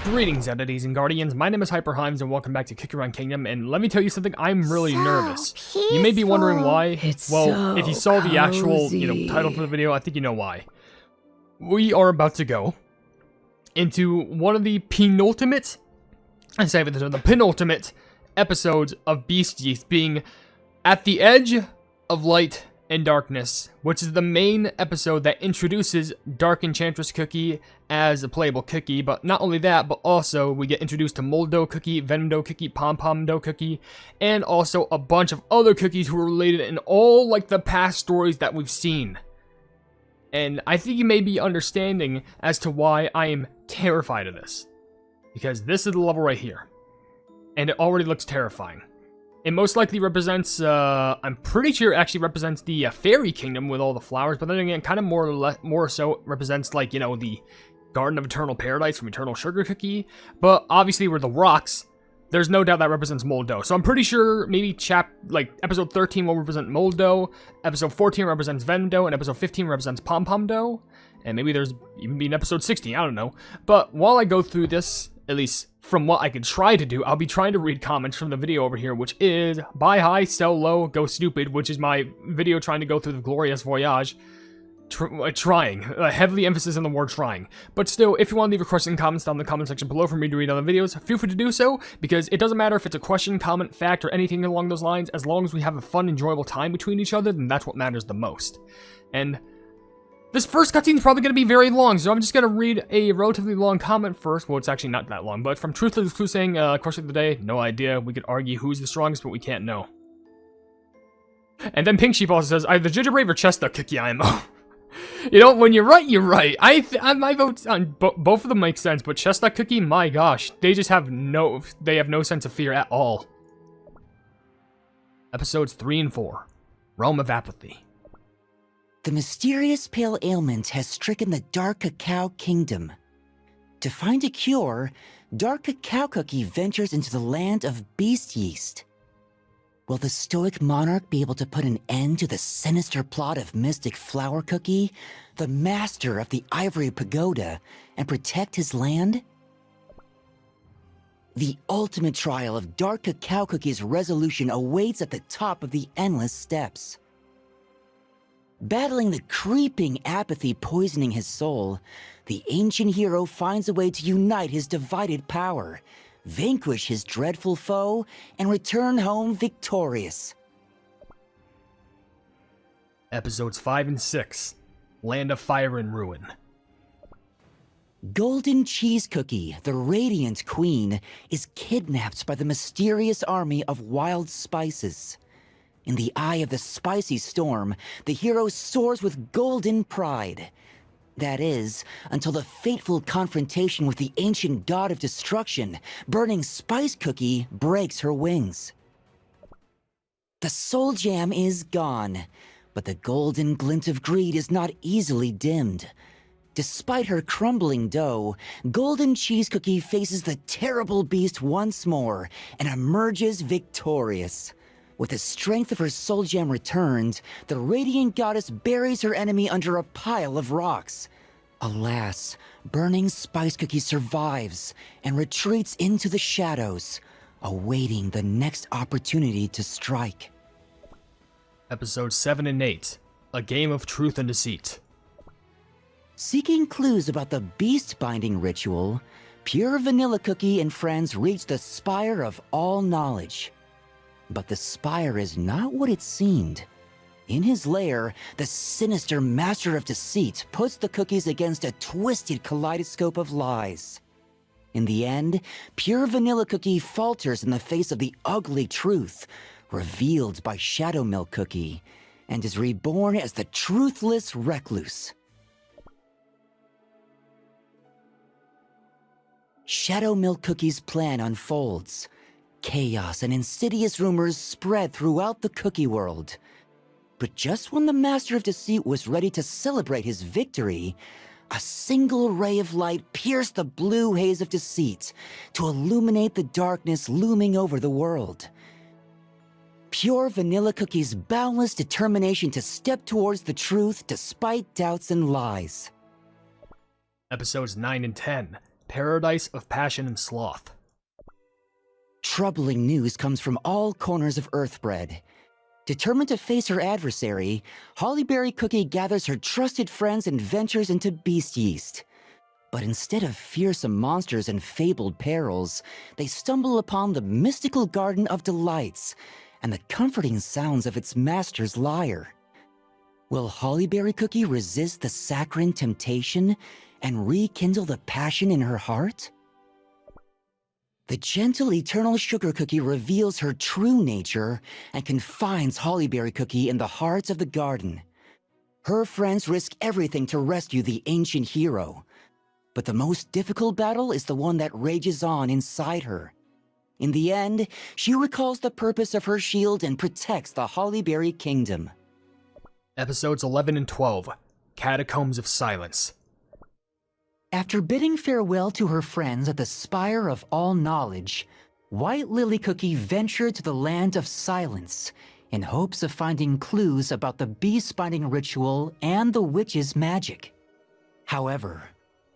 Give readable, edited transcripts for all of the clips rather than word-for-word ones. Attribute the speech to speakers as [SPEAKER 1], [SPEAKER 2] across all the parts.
[SPEAKER 1] Greetings, entities and guardians. My name is HyperHimes, and welcome back to Kick Around Kingdom. And let me tell you something, I'm really nervous.
[SPEAKER 2] Peaceful.
[SPEAKER 1] You may be wondering why.
[SPEAKER 2] Well,
[SPEAKER 1] if you saw the actual, title for the video, I think you know why. We are about to go into one of the penultimate episodes of Beast-Yeast, being At the Edge of Light and Darkness, which is the main episode that introduces Dark Enchantress Cookie as a playable cookie. But not only that, but also we get introduced to Mold Dough Cookie, Venom Dough Cookie, Pom Pom Dough Cookie, and also a bunch of other cookies who are related in all like the past stories that we've seen. And I think you may be understanding as to why I am terrified of this, because this is the level right here, and it already looks terrifying. It most likely represents, I'm pretty sure it actually represents the Fairy Kingdom with all the flowers, but then again, kind of more so represents, like, the Garden of Eternal Paradise from Eternal Sugar Cookie. But obviously, where the rocks, there's no doubt that represents Mold Dough. So I'm pretty sure maybe episode 13 will represent Mold Dough, episode 14 represents Venom Dough, and episode 15 represents Pom Pom Dough. And maybe there's even be an episode 16, I don't know. But while I go through this, at least from what I could try to do, I'll be trying to read comments from the video over here, which is buy high, sell low, go stupid, which is my video trying to go through the glorious voyage. Trying. Heavily emphasis on the word trying. But still, if you want to leave a question and comments down in the comment section below for me to read other videos, feel free to do so, because it doesn't matter if it's a question, comment, fact, or anything along those lines. As long as we have a fun, enjoyable time between each other, then that's what matters the most. And this first cutscene is probably going to be very long, so I'm just going to read a relatively long comment first. Well, it's actually not that long, but from Truthless Clue saying, question of the day, no idea. We could argue who's the strongest, but we can't know. And then Pink Sheep also says, either Gingerbrave or Chestnut Cookie IMO. When you're right, you're right. My votes on both of them make sense, but Chestnut Cookie, my gosh, they just have no sense of fear at all. Episodes 3 and 4, Realm of Apathy.
[SPEAKER 3] The mysterious pale ailment has stricken the Dark Cacao Kingdom. To find a cure, Dark Cacao Cookie ventures into the land of Beast-Yeast. Will the stoic monarch be able to put an end to the sinister plot of Mystic Flower Cookie, the master of the Ivory Pagoda, and protect his land? The ultimate trial of Dark Cacao Cookie's resolution awaits at the top of the endless steps. Battling the creeping apathy poisoning his soul, the ancient hero finds a way to unite his divided power, vanquish his dreadful foe, and return home victorious.
[SPEAKER 1] Episodes 5 and 6, Land of Fire and Ruin.
[SPEAKER 3] Golden Cheese Cookie, the Radiant Queen, is kidnapped by the mysterious army of wild spices. In the eye of the spicy storm, the hero soars with golden pride. That is, until the fateful confrontation with the ancient god of destruction, Burning Spice Cookie, breaks her wings. The soul jam is gone, but the golden glint of greed is not easily dimmed. Despite her crumbling dough, Golden Cheese Cookie faces the terrible beast once more and emerges victorious. With the strength of her soul gem returned, the radiant goddess buries her enemy under a pile of rocks. Alas, Burning Spice Cookie survives and retreats into the shadows, awaiting the next opportunity to strike.
[SPEAKER 1] Episodes 7 and 8, A Game of Truth and Deceit.
[SPEAKER 3] Seeking clues about the beast binding ritual, Pure Vanilla Cookie and friends reach the Spire of All Knowledge. But the spire is not what it seemed. In his lair, the sinister master of deceit puts the cookies against a twisted kaleidoscope of lies. In the end, Pure Vanilla Cookie falters in the face of the ugly truth, revealed by Shadow Milk Cookie, and is reborn as the truthless recluse. Shadow Milk Cookie's plan unfolds. Chaos and insidious rumors spread throughout the cookie world. But just when the Master of Deceit was ready to celebrate his victory, a single ray of light pierced the blue haze of deceit to illuminate the darkness looming over the world. Pure Vanilla Cookie's boundless determination to step towards the truth despite doubts and lies.
[SPEAKER 1] Episodes 9 and 10, Paradise of Passion and Sloth.
[SPEAKER 3] Troubling news comes from all corners of Earthbread. Determined to face her adversary, Hollyberry Cookie gathers her trusted friends and ventures into Beast-Yeast. But instead of fearsome monsters and fabled perils, they stumble upon the mystical Garden of Delights and the comforting sounds of its master's lyre. Will Hollyberry Cookie resist the saccharine temptation and rekindle the passion in her heart? The gentle eternal sugar cookie reveals her true nature and confines Hollyberry Cookie in the hearts of the garden. Her friends risk everything to rescue the ancient hero, but the most difficult battle is the one that rages on inside her. In the end, she recalls the purpose of her shield and protects the Hollyberry Kingdom.
[SPEAKER 1] Episodes 11 and 12, Catacombs of Silence.
[SPEAKER 3] After bidding farewell to her friends at the Spire of All Knowledge, White Lily Cookie ventured to the Land of Silence in hopes of finding clues about the beast-binding ritual and the witch's magic. However,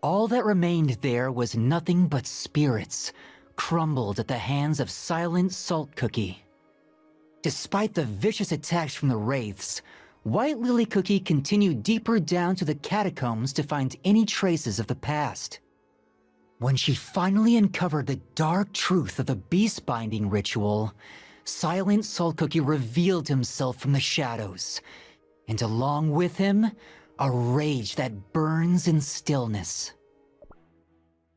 [SPEAKER 3] all that remained there was nothing but spirits, crumbled at the hands of Silent Salt Cookie. Despite the vicious attacks from the Wraiths, White Lily Cookie continued deeper down to the catacombs to find any traces of the past. When she finally uncovered the dark truth of the beast-binding ritual, Silent Salt Cookie revealed himself from the shadows, and along with him, a rage that burns in stillness.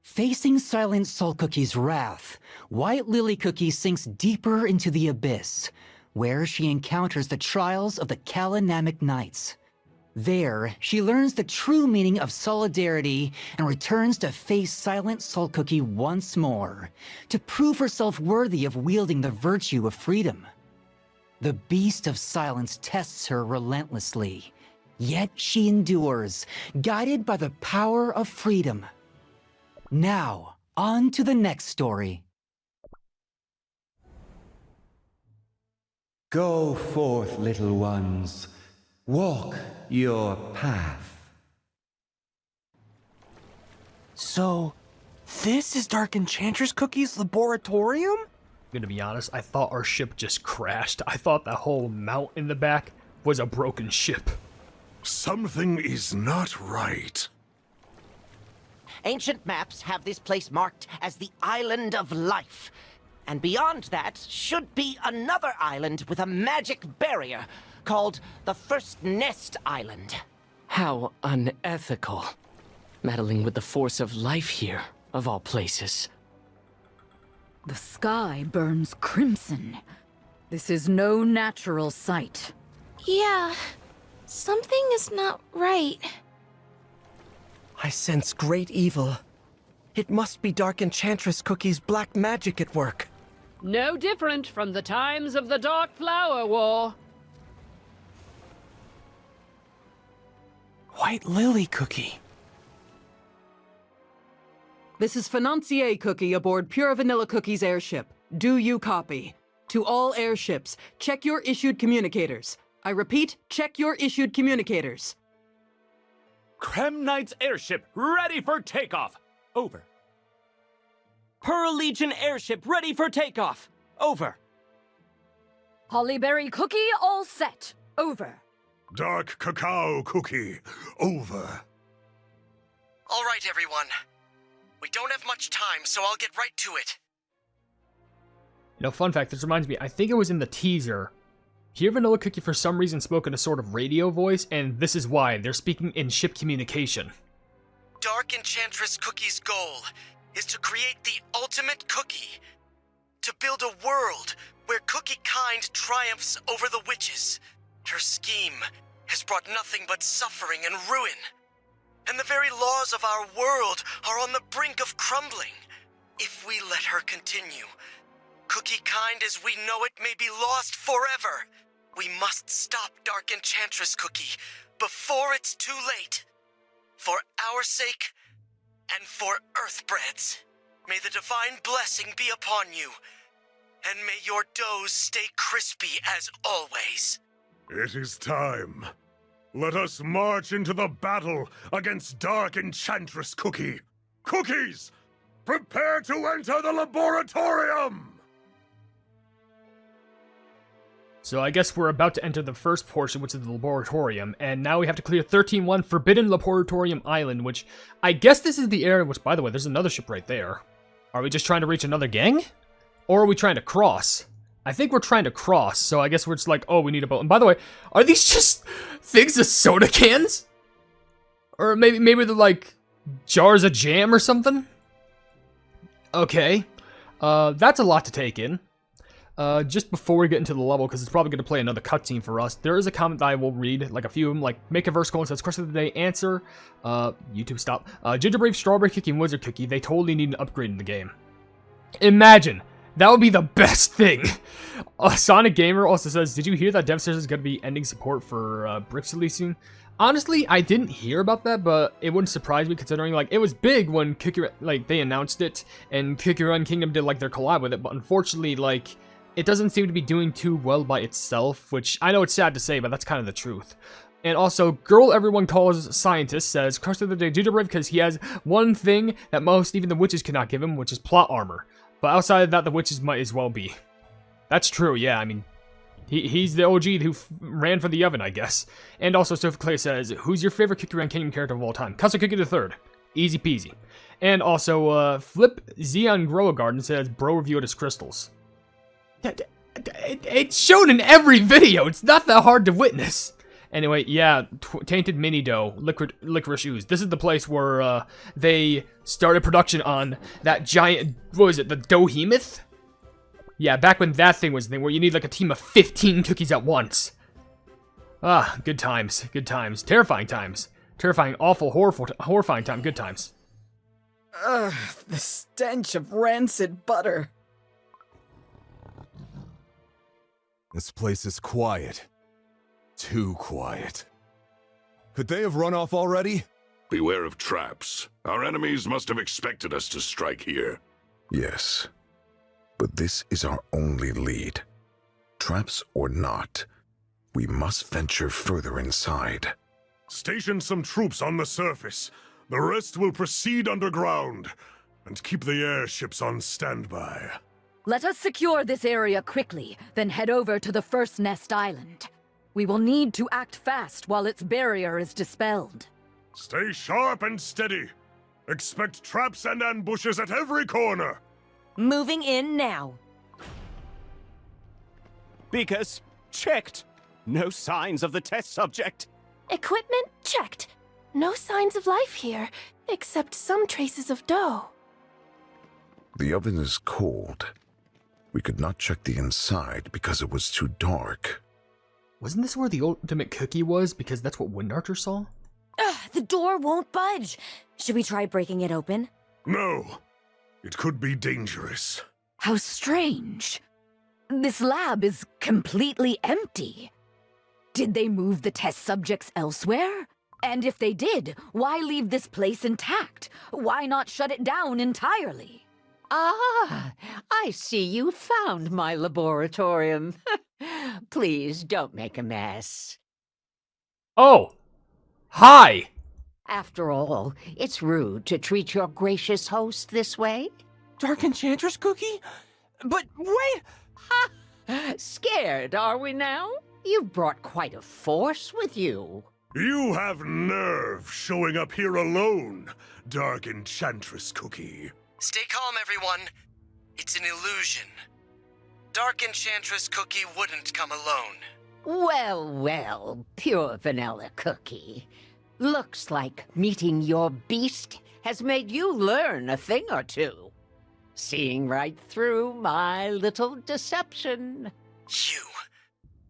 [SPEAKER 3] Facing Silent Salt Cookie's wrath, White Lily Cookie sinks deeper into the abyss, where she encounters the trials of the Kalanamic Knights. There, she learns the true meaning of solidarity and returns to face Silent Salt Cookie once more, to prove herself worthy of wielding the virtue of freedom. The Beast of Silence tests her relentlessly, yet she endures, guided by the power of freedom. Now, on to the next story.
[SPEAKER 2] Go forth, little ones. Walk your path.
[SPEAKER 4] So, this is Dark Enchantress Cookie's laboratorium?
[SPEAKER 1] I'm gonna be honest, I thought our ship just crashed. I thought that whole mount in the back was a broken ship.
[SPEAKER 5] Something is not right.
[SPEAKER 6] Ancient maps have this place marked as the Island of Life. And beyond that should be another island with a magic barrier called the First Nest Island.
[SPEAKER 7] How unethical. Meddling with the force of life here, of all places.
[SPEAKER 8] The sky burns crimson. This is no natural sight.
[SPEAKER 9] Yeah, something is not right.
[SPEAKER 4] I sense great evil. It must be Dark Enchantress Cookie's black magic at work.
[SPEAKER 10] No different from the times of the Dark Flower War.
[SPEAKER 4] White Lily Cookie.
[SPEAKER 11] This is Financier Cookie aboard Pure Vanilla Cookie's airship. Do you copy? To all airships, check your issued communicators. I repeat, check your issued communicators.
[SPEAKER 12] Creme Knight's airship ready for takeoff. Over.
[SPEAKER 7] Pearl Legion airship ready for takeoff. Over.
[SPEAKER 8] Hollyberry Cookie all set. Over.
[SPEAKER 5] Dark Cacao Cookie, over.
[SPEAKER 13] All right, everyone. We don't have much time, so I'll get right to it.
[SPEAKER 1] You know, fun fact, this reminds me, I think it was in the teaser. Here Vanilla Cookie for some reason spoke in a sort of radio voice, and this is why. They're speaking in ship communication.
[SPEAKER 13] Dark Enchantress Cookie's goal is to create the ultimate cookie. To build a world where cookie kind triumphs over the witches. Her scheme has brought nothing but suffering and ruin. And the very laws of our world are on the brink of crumbling. If we let her continue, cookie kind as we know it may be lost forever. We must stop Dark Enchantress Cookie before it's too late. For our sake, and for Earthbread's. May the divine blessing be upon you, and may your doughs stay crispy as always.
[SPEAKER 5] It is time. Let us march into the battle against Dark Enchantress Cookie. Cookies, prepare to enter the Laboratorium!
[SPEAKER 1] So I guess we're about to enter the first portion, which is the Laboratorium, and now we have to clear 13-1 Forbidden Laboratorium Island, which I guess this is the area, which, by the way, there's another ship right there. Are we just trying to reach another gang? Or are we trying to cross? I think we're trying to cross, so I guess we're just like, oh, we need a boat. And by the way, are these just things of soda cans? Or maybe they're like jars of jam or something? Okay. That's a lot to take in. Just before we get into the level, because it's probably going to play another cutscene for us, there is a comment that I will read, like a few of them, like Make a Verse Colon says, question of the day, answer, YouTube stop, Gingerbrave, Strawberry Cookie, and Wizard Cookie, they totally need an upgrade in the game. Imagine! That would be the best thing! Sonic Gamer also says, did you hear that Devsisters is going to be ending support for Bricks really soon? Honestly, I didn't hear about that, but it wouldn't surprise me considering, like, it was big when they announced it, and Cookie Run Kingdom did, like, their collab with it, but unfortunately, like, it doesn't seem to be doing too well by itself, which I know it's sad to say, but that's kind of the truth. And also, Girl Everyone Calls Scientist says, Crush of the Day Gingerbread because he has one thing that most, even the witches, cannot give him, which is plot armor. But outside of that, the witches might as well be. That's true, yeah, I mean, he's the OG who ran for the oven, I guess. And also, Sophie Clay says, who's your favorite Cookie Run Kingdom character of all time? Custom Cookie III. Easy peasy. And also, Flip Xeon Grow a Garden says, bro reviewed his crystals. It's shown in every video. It's not that hard to witness. Anyway, yeah, Tainted Mini Dough, Licorice Ooze. This is the place where they started production on that giant, what was it, the Dohemoth? Yeah, back when that thing was the thing, where you need like a team of 15 cookies at once. Ah, good times, good times. Terrifying times. Terrifying, awful, horrifying time, good times.
[SPEAKER 14] Ugh, the stench of rancid butter.
[SPEAKER 15] This place is quiet. Too quiet. Could they have run off already?
[SPEAKER 5] Beware of traps. Our enemies must have expected us to strike here.
[SPEAKER 16] Yes, but this is our only lead. Traps or not, we must venture further inside.
[SPEAKER 5] Station some troops on the surface. The rest will proceed underground. And keep the airships on standby.
[SPEAKER 8] Let us secure this area quickly, then head over to the First Nest Island. We will need to act fast while its barrier is dispelled.
[SPEAKER 5] Stay sharp and steady. Expect traps and ambushes at every corner.
[SPEAKER 6] Moving in now.
[SPEAKER 12] Beakers, checked. No signs of the test subject.
[SPEAKER 9] Equipment checked. No signs of life here, except some traces of dough.
[SPEAKER 16] The oven is cold. We could not check the inside because it was too dark.
[SPEAKER 1] Wasn't this where the ultimate cookie was? Because that's what Wind Archer saw?
[SPEAKER 17] Ugh, the door won't budge. Should we try breaking it open?
[SPEAKER 5] No. It could be dangerous.
[SPEAKER 8] How strange. This lab is completely empty. Did they move the test subjects elsewhere? And if they did, why leave this place intact? Why not shut it down entirely?
[SPEAKER 18] Ah, I see you found my laboratorium. Please don't make a mess.
[SPEAKER 1] Oh! Hi!
[SPEAKER 18] After all, it's rude to treat your gracious host this way.
[SPEAKER 4] Dark Enchantress Cookie? But wait!
[SPEAKER 18] Scared, are we now? You've brought quite a force with you.
[SPEAKER 5] You have nerve showing up here alone, Dark Enchantress Cookie.
[SPEAKER 13] Stay calm, everyone. It's an illusion. Dark Enchantress Cookie wouldn't come alone.
[SPEAKER 18] Well, well, pure vanilla cookie. Looks like meeting your beast has made you learn a thing or two. Seeing right through my little deception.
[SPEAKER 13] You.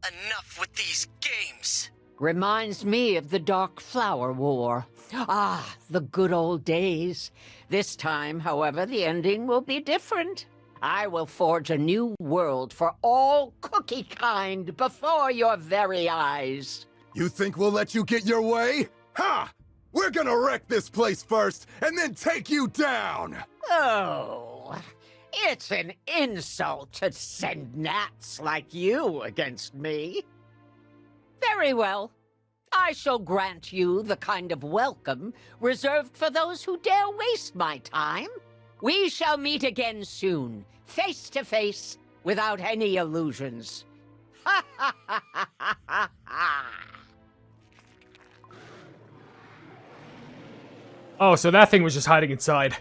[SPEAKER 13] Enough with these games.
[SPEAKER 18] Reminds me of the Dark Flower War. Ah, the good old days. This time, however, the ending will be different. I will forge a new world for all cookie kind before your very eyes.
[SPEAKER 15] You think we'll let you get your way? Ha! We're gonna wreck this place first, and then take you down!
[SPEAKER 18] Oh, it's an insult to send gnats like you against me. Very well. I shall grant you the kind of welcome reserved for those who dare waste my time. We shall meet again soon, face to face, without any illusions. Ha ha ha ha ha ha!
[SPEAKER 1] Oh, so that thing was just hiding inside.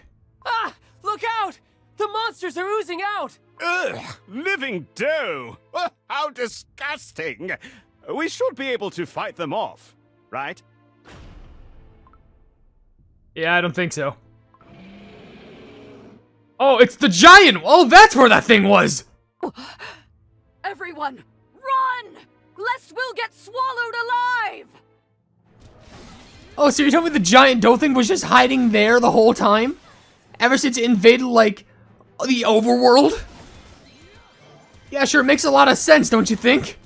[SPEAKER 10] Ah! Look out! The monsters are oozing out!
[SPEAKER 12] Ugh! Living dough! How disgusting! We should be able to fight them off, right?
[SPEAKER 1] Yeah, I don't think so. Oh, it's the giant! Oh, that's where that thing was!
[SPEAKER 8] Everyone, run! Lest we'll get swallowed alive!
[SPEAKER 1] Oh, so you're telling me the giant dough thing was just hiding there the whole time? Ever since it invaded, like, the overworld? Yeah, sure, it makes a lot of sense, don't you think?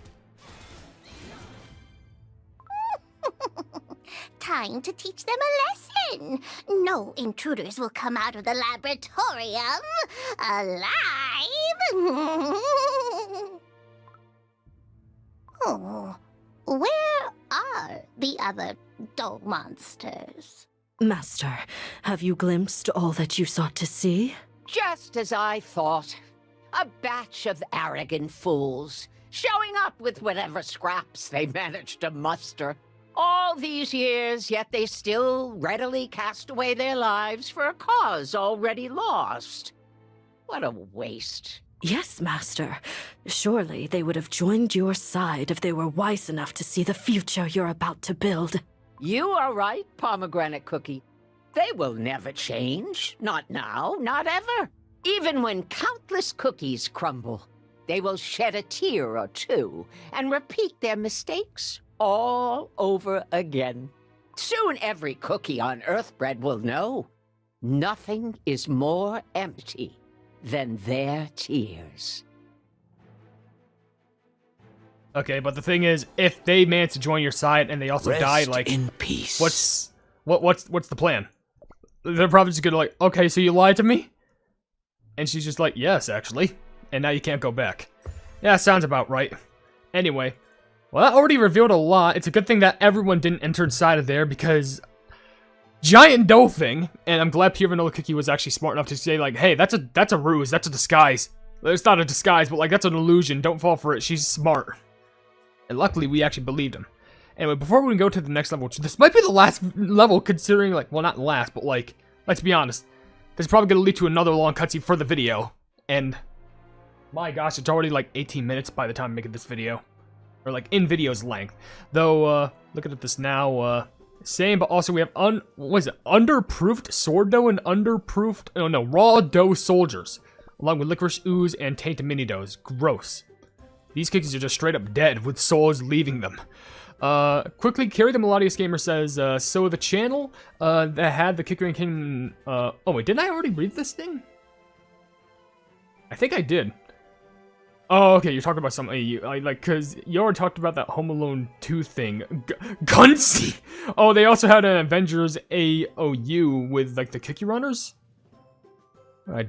[SPEAKER 19] Time to teach them a lesson. No intruders will come out of the laboratorium alive. Oh, where are the other dough monsters?
[SPEAKER 20] Master, have you glimpsed all that you sought to see?
[SPEAKER 18] Just as I thought. A batch of arrogant fools, showing up with whatever scraps they managed to muster. All these years, yet they still readily cast away their lives for a cause already lost. What a waste.
[SPEAKER 20] Yes, Master. Surely they would have joined your side if they were wise enough to see the future you're about to build.
[SPEAKER 18] You are right, Pomegranate Cookie. They will never change. Not now, not ever. Even when countless cookies crumble, they will shed a tear or two and repeat their mistakes all over again. Soon every cookie on Earthbread will know nothing is more empty than their tears.
[SPEAKER 1] Okay, but the thing is, if they manage to join your side and they also
[SPEAKER 3] Rest
[SPEAKER 1] die, like,
[SPEAKER 3] in peace.
[SPEAKER 1] What's the plan? They're probably just gonna like, okay, so you lied to me? And she's just like, yes, actually. And now you can't go back. Yeah, sounds about right. Anyway, well, that already revealed a lot. It's a good thing that everyone didn't enter inside of there because giant dough thing, and I'm glad Pure Vanilla Cookie was actually smart enough to say like, hey, that's a ruse, that's a disguise. It's not a disguise, but like that's an illusion. Don't fall for it. She's smart. And luckily, we actually believed him. Anyway, before we go to the next level, which this might be the last level, considering like, well, not last, but like, let's be honest. This is probably going to lead to another long cutscene for the video. And, my gosh, it's already like 18 minutes by the time I'm making this video. Or like, in video's length. Though, looking at this now, same, but also we have, what is it? Underproofed sword dough and underproofed, oh no, raw dough soldiers. Along with licorice ooze and tainted mini doughs. Gross. These cookies are just straight up dead, with souls leaving them. Quickly, Carry the Melodious Gamer says, so the channel, that had the Kickering King, oh wait, didn't I already read this thing? I think I did. Oh, okay, you're talking about something, cause you already talked about that Home Alone 2 thing. Gunsy! Oh, they also had an Avengers AOU with, like, the Cookie Runners? I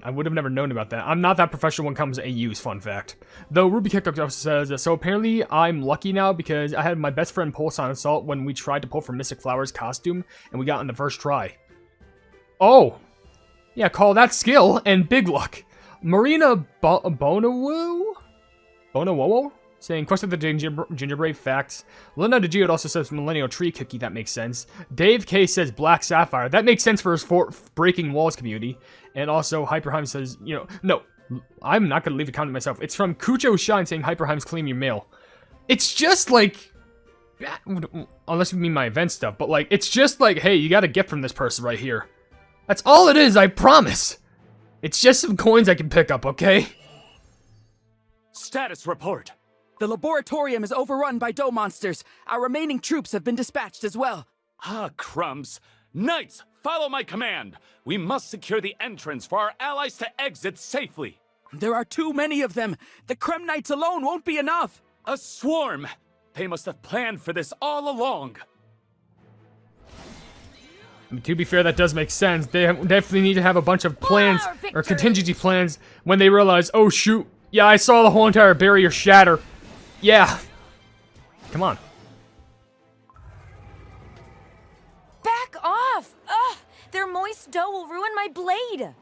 [SPEAKER 1] would have never known about that. I'm not that professional when it comes to AUs, fun fact. Though Ruby Kick says, so apparently I'm lucky now because I had my best friend Pulse on Assault when we tried to pull for Mystic Flower's costume, and we got on the first try. Oh! Yeah, call that skill, and big luck. Marina Bonowo? Saying, Quest of the Gingerbread Facts. Linda DeGio also says Millennial Tree Cookie, that makes sense. Dave K says Black Sapphire, that makes sense for his Breaking Walls community. And also, HyperHimes says, no, I'm not going to leave a comment myself. It's from Kucho Shine saying, HyperHimes, claim your mail. It's just like, unless you mean my event stuff, but like, it's just like, hey, you got a gift from this person right here. That's all it is, I promise. It's just some coins I can pick up, okay?
[SPEAKER 12] Status report.
[SPEAKER 14] The laboratorium is overrun by dough monsters. Our remaining troops have been dispatched as well.
[SPEAKER 12] Ah, crumbs. Knights, follow my command. We must secure the entrance for our allies to exit safely.
[SPEAKER 14] There are too many of them. The Krem Knights alone won't be enough.
[SPEAKER 12] A swarm. They must have planned for this all along.
[SPEAKER 1] I mean, to be fair, that does make sense. They definitely need to have a bunch of plans, or contingency plans, when they realize, oh shoot, yeah, I saw the whole entire barrier shatter. Yeah. Come on.
[SPEAKER 17] dough will ruin my blade.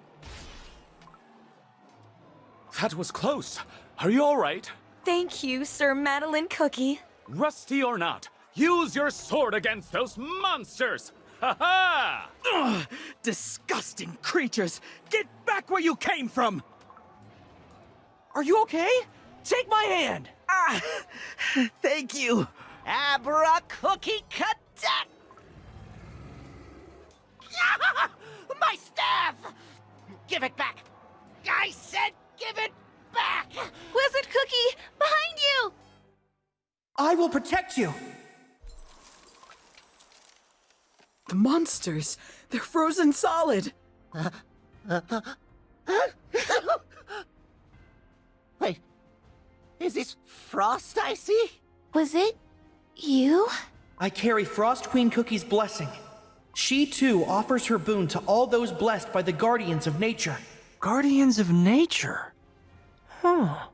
[SPEAKER 21] That was close. Are you all right?
[SPEAKER 17] Thank you, Sir Madeline Cookie.
[SPEAKER 21] Rusty or not, use your sword against those monsters! Ha-ha!
[SPEAKER 14] Ugh, disgusting creatures! Get back where you came from! Are you okay? Take my hand! Ah, thank you.
[SPEAKER 6] Abra-cookie cadet! My staff! Give it back! I said give it back!
[SPEAKER 19] Wizard Cookie, behind you!
[SPEAKER 14] I will protect you! The monsters, they're frozen solid.
[SPEAKER 6] Wait, is this Frost I see?
[SPEAKER 19] Was it you?
[SPEAKER 22] I carry Frost Queen Cookie's blessing. She too offers her boon to all those blessed by the Guardians of Nature.
[SPEAKER 4] Guardians of Nature? Huh.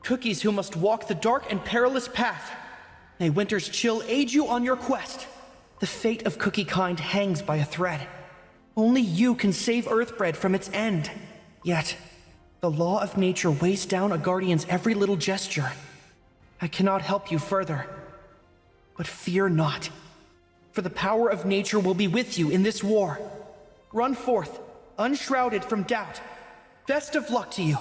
[SPEAKER 22] Cookies who must walk the dark and perilous path. May Winter's chill aid you on your quest. The fate of Cookie kind hangs by a thread. Only you can save Earthbread from its end. Yet, the law of nature weighs down a Guardian's every little gesture. I cannot help you further. But fear not, for the power of nature will be with you in this war. Run forth, unshrouded from doubt. Best of luck to you.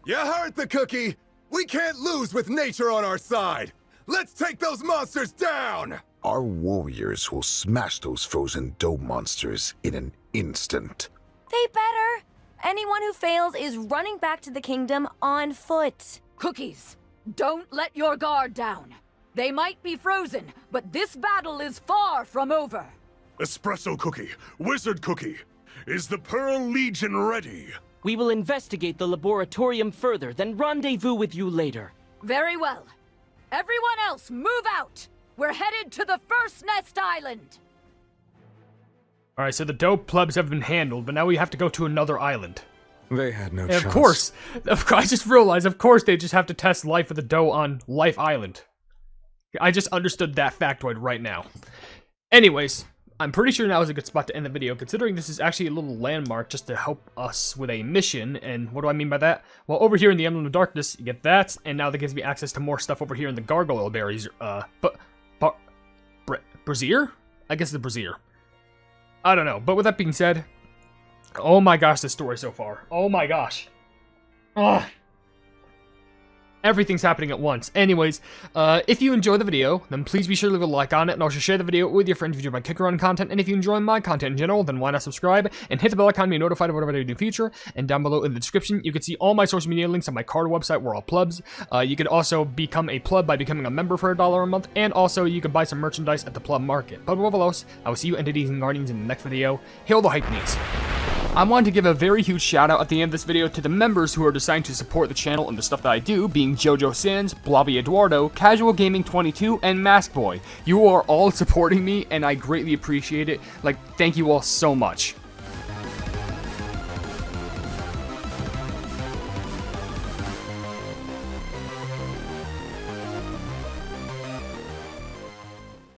[SPEAKER 15] You heard the Cookie! We can't lose with nature on our side! Let's take those monsters down!
[SPEAKER 16] Our warriors will smash those frozen dough monsters in an instant.
[SPEAKER 17] They better. Anyone who fails is running back to the kingdom on foot.
[SPEAKER 8] Cookies, don't let your guard down. They might be frozen, but this battle is far from over.
[SPEAKER 5] Espresso Cookie, Wizard Cookie, is the Pearl Legion ready?
[SPEAKER 7] We will investigate the laboratorium further, then rendezvous with you later.
[SPEAKER 8] Very well. Everyone else, move out! We're headed to the First Nest Island!
[SPEAKER 1] Alright, so the dough plebs have been handled, but now we have to go to another island.
[SPEAKER 15] They had no
[SPEAKER 1] And
[SPEAKER 15] chance.
[SPEAKER 1] of course, I just realized, of course they just have to test life of the dough on Life Island. I just understood that factoid right now. Anyways, I'm pretty sure now is a good spot to end the video, considering this is actually a little landmark just to help us with a mission. And what do I mean by that? Well, over here in the Emblem of Darkness, you get that, and now that gives me access to more stuff over here in the Gargoyle Berries. Brazier? I guess the Brazier. I don't know, but with that being said, oh my gosh, this story so far. Oh my gosh. Ugh. Everything's happening at once. Anyways, if you enjoy the video, then please be sure to leave a like on it, and also share the video with your friends if you enjoy my kick around content. And if you enjoy my content in general, then why not subscribe and hit the bell icon to be notified of whatever I do in the future. And down below in the description, you can see all my social media links on my card website, where all plebs. You can also become a pleb by becoming a member for $1 a month, and also you can buy some merchandise at the pleb market. But above all else, I will see you entities and guardians in the next video. Hail the Hypenese. I wanted to give a very huge shout out at the end of this video to the members who are deciding to support the channel and the stuff that I do, being Jojo Sins, Blobby Eduardo, Casual Gaming 22, and Mask Boy. You are all supporting me, and I greatly appreciate it. Like, thank you all so much.